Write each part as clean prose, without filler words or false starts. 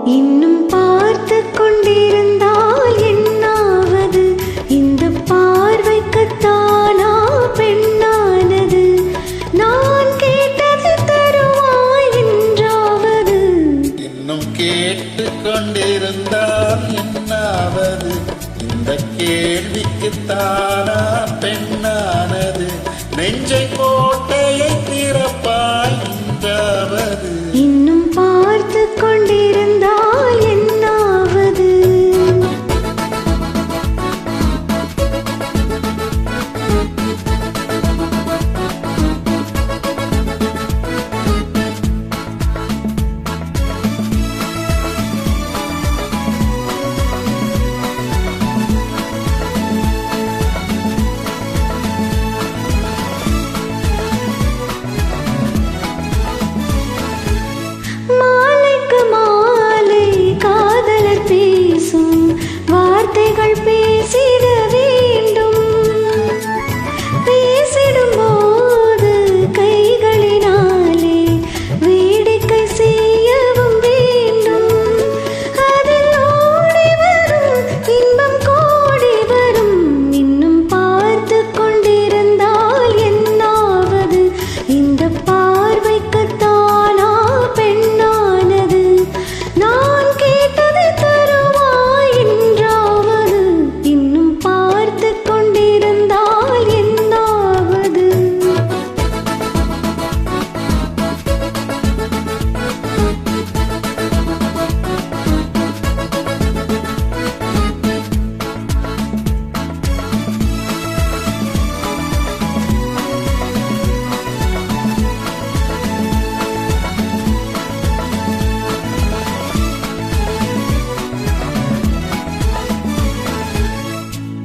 இன்னும் பார்த்து கொண்டிருந்தால் என்னாவது? இந்த பார்வைக்குத்தானா பெண்ணானது? நான் கேட்டது தருவாய் என்றாவது? இன்னும் கேட்டு கொண்டிருந்தால் என்னாவது? இந்த கேள்விக்குத்தானா பெண்ணானது? நெஞ்சை கோட்டையை திறப்பாய் என்றாவது? இன்னும் பார்த்து கொண்டிருந்தால் என்னாவது? மாலைக்கு மாலை காதலர் பேசும் வார்த்தைகள் பேசிட வேண்டும். பேசிடும் போது கைகளினாலே வேடிக்கை செய்யவும் வேண்டும். அதில் ஓடி வரும் இன்பம் கோடி வரும். இன்னும் பார்த்து கொண்டிருந்தால் என்னாவது? இந்த பார்வைக்குத்தானா பெண்ணானது? நான் கேட்டது தருவாய் என்றாவது? இன்னும் பார்த்து கொண்டிருந்தால் என்னாவது?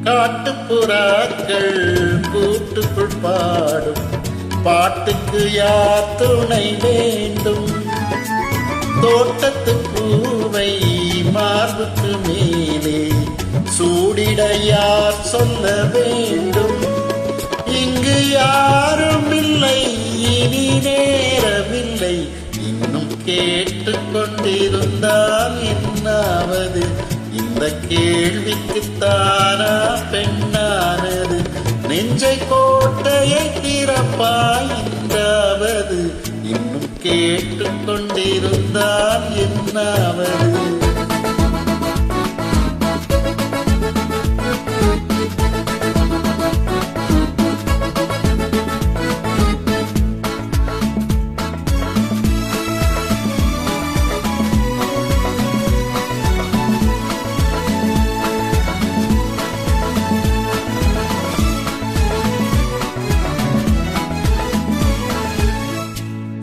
காட்டுப்புறாக்கள் கூட்டுக்குள் பாடும் பாட்டுக்கு யார் துணை வேண்டும்? தோட்டத்து பூவை மார்புக்கு மேலே சூடிட யார் சொல்ல வேண்டும்? இங்கு யாரும் இல்லை, இனி நேரமில்லை. இன்னும் கேட்டு கொண்டிருந்தால் என்னாவது? இந்த கேள்விக்குத்தானா பெண்ணானது? நெஞ்சை கோட்டையை திறப்பாய் என்றாவது? இன்னும் கேட்டு கொண்டிருந்தால் என்னாவது?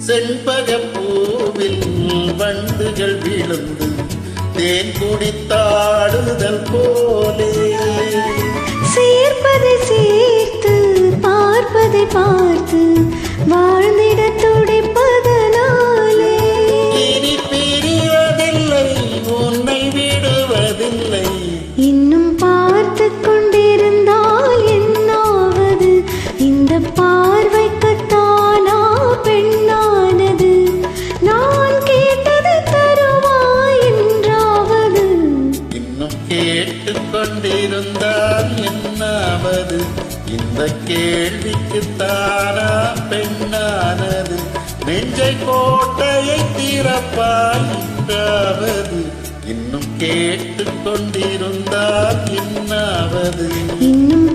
செண்பகப் பூவில் வண்டுகள் விழுந்து தேன் குடித்தாடுதல் போலே சேர்ப்பதை சேர்த்து பார்ப்பதை பார்த்து வாழ்ந்திட துடிப்பதனாலே இனி பிரிவதில்லை, உன்னை விடுவதில்லை. இன்னும் பார்த்து கொண்டிருந்தால் என்னாவது? இந்த பார்வைக்குத்தானா பெண்ணானது? நான் கேட்டது தருவாய் என்றாவது? இன்னும் கேட்டு கொண்டிருந்தால் என்னாவது? இந்த கேள்விக்குத்தானா பெண்ணானது? நெஞ்சை கோட்டையை திறப்பாய் என்றாவது? இன்னும் கேட்டு கொண்டிருந்தால் என்னாவது? இன்னும்